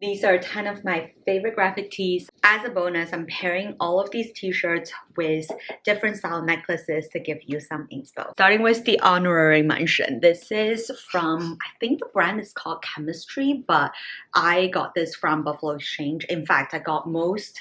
These are 10 of my favorite graphic tees. As a bonus, I'm pairing all of these t-shirts with different style necklaces to give you some inspo. Starting with the honorary mention. This is from, I think the brand is called Chemistry, but I got this from Buffalo Exchange. In fact, I got most,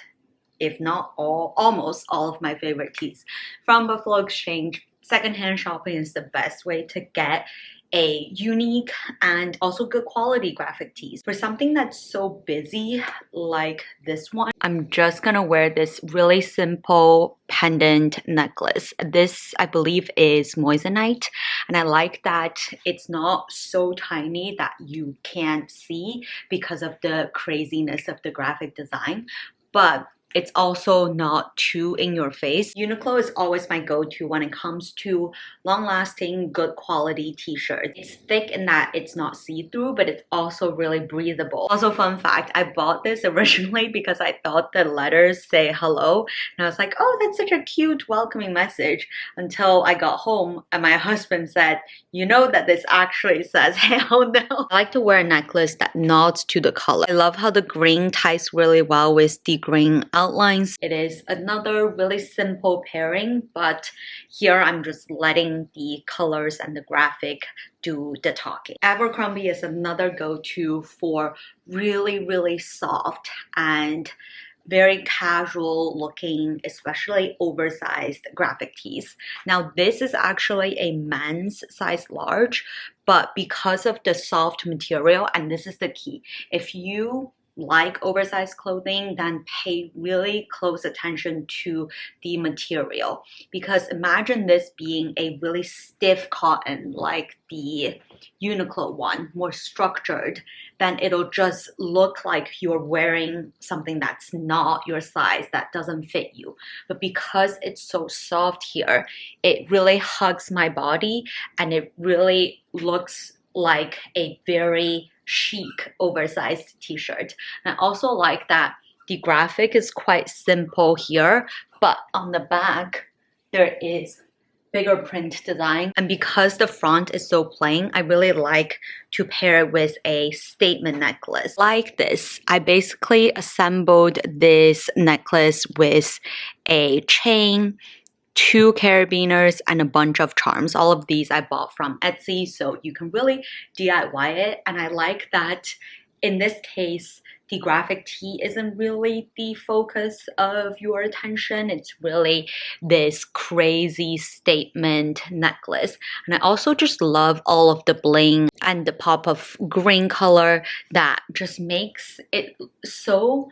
if not all, almost all of my favorite tees from Buffalo Exchange. Secondhand shopping is the best way to get a unique and also good quality graphic tees. For something that's so busy like this one, I'm just gonna wear this really simple pendant necklace. This, I believe, is moissanite, and I like that it's not so tiny that you can't see because of the craziness of the graphic design, but it's also not too in your face. Uniqlo is always my go-to when it comes to long-lasting, good quality t-shirts. It's thick in that it's not see-through, but it's also really breathable. Also, fun fact, I bought this originally because I thought the letters say hello, and I was like, oh, that's such a cute, welcoming message, until I got home and my husband said, you know that this actually says hell no. I like to wear a necklace that nods to the color. I love how the green ties really well with the green outlines. It is another really simple pairing, but here I'm just letting the colors and the graphic do the talking. Abercrombie is another go-to for really soft and very casual looking, especially oversized graphic tees. Now this is actually a men's size large, but because of the soft material, and this is the key, if you like oversized clothing, then pay really close attention to the material, because imagine this being a really stiff cotton like the Uniqlo one, more structured, then it'll just look like you're wearing something that's not your size, that doesn't fit you. But because it's so soft here, it really hugs my body and it really looks like a very chic oversized t-shirt. And I also like that the graphic is quite simple here, but on the back there is bigger print design, and because the front is so plain, I really like to pair it with a statement necklace like this. I basically assembled this necklace with a chain, 2 carabiners, and a bunch of charms. All of these I bought from Etsy, so you can really DIY it. And I like that in this case, the graphic tee isn't really the focus of your attention. It's really this crazy statement necklace. And I also just love all of the bling and the pop of green color that just makes it so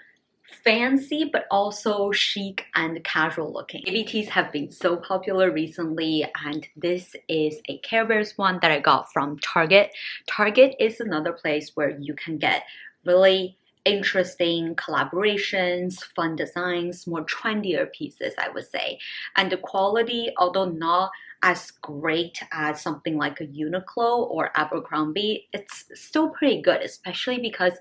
fancy but also chic and casual looking. Baby tees have been so popular recently, and this is a Care Bears one that I got from Target. Target is another place where you can get really interesting collaborations, fun designs, more trendier pieces, I would say. And the quality, although not as great as something like a Uniqlo or Abercrombie, it's still pretty good, especially because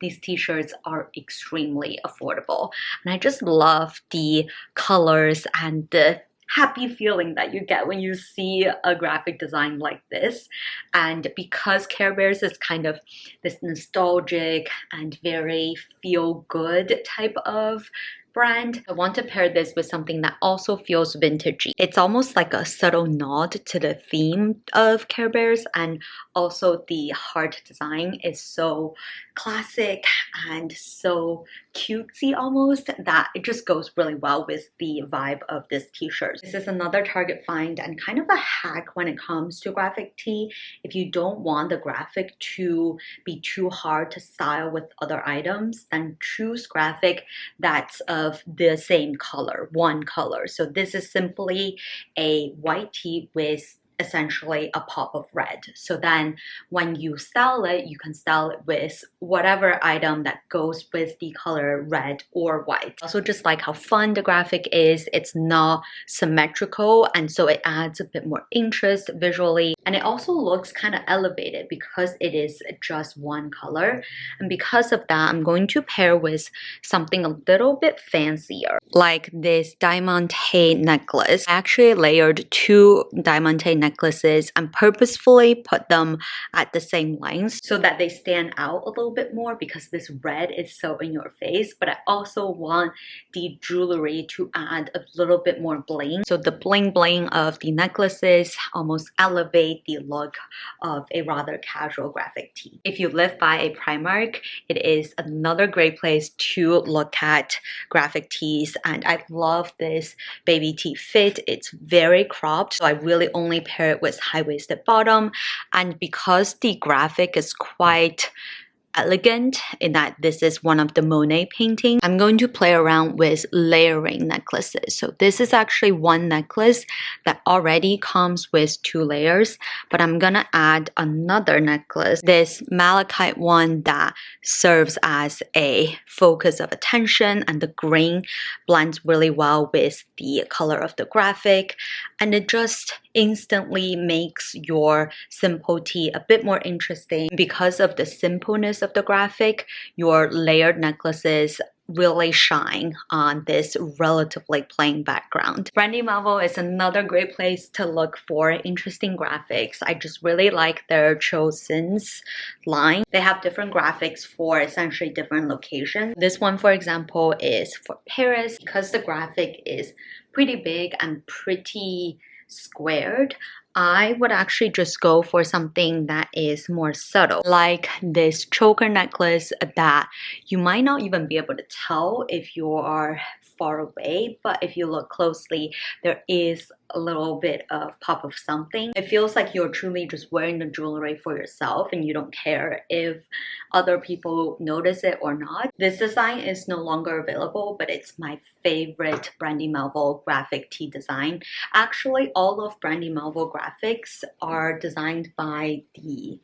these t-shirts are extremely affordable. And I just love the colors and the happy feeling that you get when you see a graphic design like this. And because Care Bears is kind of this nostalgic and very feel-good type of brand, I want to pair this with something that also feels vintagey. It's almost like a subtle nod to the theme of Care Bears, and also the heart design is so classic and so cutesy almost that it just goes really well with the vibe of this t-shirt. This is another Target find and kind of a hack when it comes to graphic tee. If you don't want the graphic to be too hard to style with other items, then choose graphic that's of the same color, one color. So this is simply a white tee with essentially a pop of red. So then when you style it, you can style it with whatever item that goes with the color red or white. Also just like how fun the graphic is, it's not symmetrical, and so it adds a bit more interest visually. And it also looks kind of elevated because it is just one color. And because of that, I'm going to pair with something a little bit fancier, like this diamante necklace. I actually layered 2 diamante necklaces and purposefully put them at the same length so that they stand out a little bit more because this red is so in your face. But I also want the jewelry to add a little bit more bling. So the bling bling of the necklaces almost elevate the look of a rather casual graphic tee. If you live by a Primark, it is another great place to look at graphic tees, and I love this baby tee fit. It's very cropped, so I really only pair it with high-waisted bottom, and because the graphic is quite elegant in that this is one of the Monet paintings, I'm going to play around with layering necklaces. So this is actually one necklace that already comes with 2 layers, but I'm gonna add another necklace, this malachite one that serves as a focus of attention, and the green blends really well with the color of the graphic, and it just instantly makes your simple tee a bit more interesting. Because of the simpleness of the graphic, your layered necklaces really shine on this relatively plain background. Brandy Melville is another great place to look for interesting graphics. I just really like their Chosen's line. They have different graphics for essentially different locations. This one, for example, is for Paris. Because the graphic is pretty big and pretty squared, I would actually just go for something that is more subtle, like this choker necklace that you might not even be able to tell if you are far away, but if you look closely, there is a little bit of pop of something. It feels like you're truly just wearing the jewelry for yourself and you don't care if other people notice it or not. This design is no longer available, but it's my favorite Brandy Melville graphic tee design. Actually, all of Brandy Melville graphics are designed by the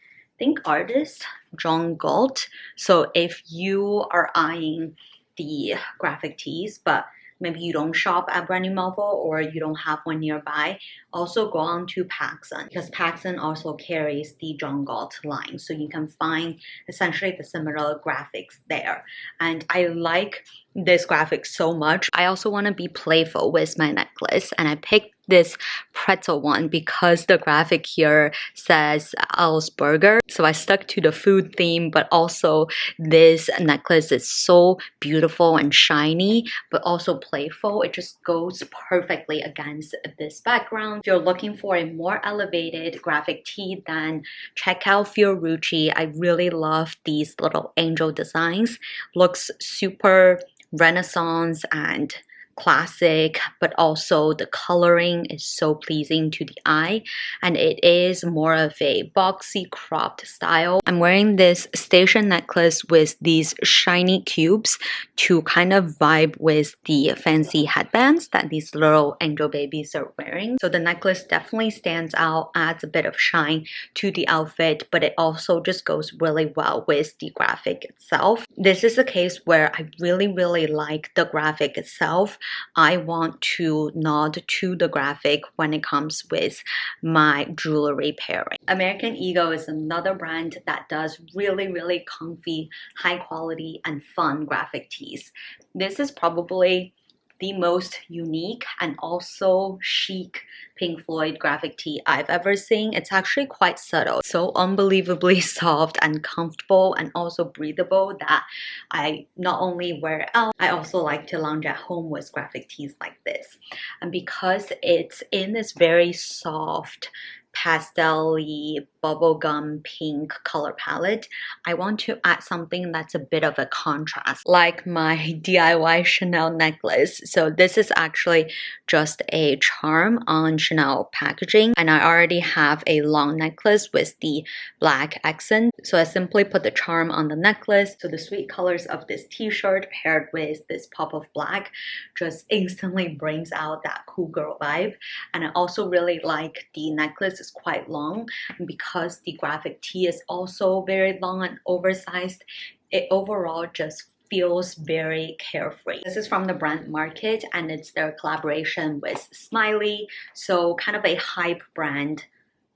artist John Galt. So if you are eyeing the graphic tees, but maybe you don't shop at Brandy Melville or you don't have one nearby, also go on to PacSun, because PacSun also carries the John Galt line, so you can find essentially the similar graphics there. And I like this graphic so much. I also want to be playful with my necklace, and I picked this pretzel one because the graphic here says Al's Burger. So I stuck to the food theme, but also this necklace is so beautiful and shiny, but also playful. It just goes perfectly against this background. If you're looking for a more elevated graphic tee, then check out Fiorucci. I really love these little angel designs. Looks super Renaissance and classic, but also the coloring is so pleasing to the eye, and it is more of a boxy cropped style. I'm wearing this station necklace with these shiny cubes to kind of vibe with the fancy headbands that these little angel babies are wearing. So the necklace definitely stands out, adds a bit of shine to the outfit, but it also just goes really well with the graphic itself. This is a case where I really like the graphic itself. I want to nod to the graphic when it comes with my jewelry pairing. American Eagle is another brand that does really comfy, high quality and fun graphic tees. This is probably the most unique and also chic Pink Floyd graphic tee I've ever seen. It's actually quite subtle, so unbelievably soft and comfortable and also breathable that I not only wear it out, I also like to lounge at home with graphic tees like this. And because it's in this very soft pastel-y bubblegum pink color palette, I want to add something that's a bit of a contrast, like my DIY Chanel necklace. So this is actually just a charm on Chanel packaging, and I already have a long necklace with the black accent, so I simply put the charm on the necklace. So the sweet colors of this t-shirt paired with this pop of black just instantly brings out that cool girl vibe. And I also really like the necklace is quite long, and because the graphic tee is also very long and oversized, it overall just feels very carefree. This is from the brand Market, and it's their collaboration with Smiley, so kind of a hype brand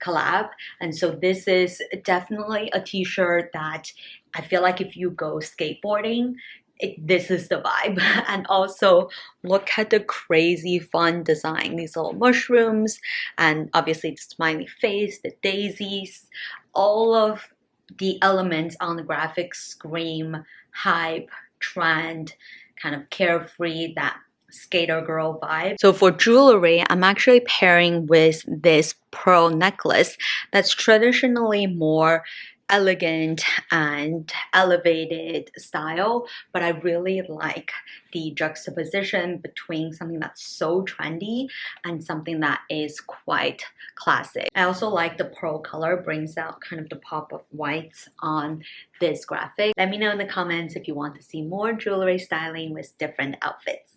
collab. And so this is definitely a t-shirt that I feel like if you go skateboarding, this is the vibe. And also look at the crazy fun design, these little mushrooms, and obviously the smiley face, the daisies, all of the elements on the graphic scream hype, trend, kind of carefree, that skater girl vibe. So for jewelry, I'm actually pairing with this pearl necklace that's traditionally more elegant and elevated style, but I really like the juxtaposition between something that's so trendy and something that is quite classic. I also like the pearl color, brings out kind of the pop of whites on this graphic. Let me know in the comments if you want to see more jewelry styling with different outfits.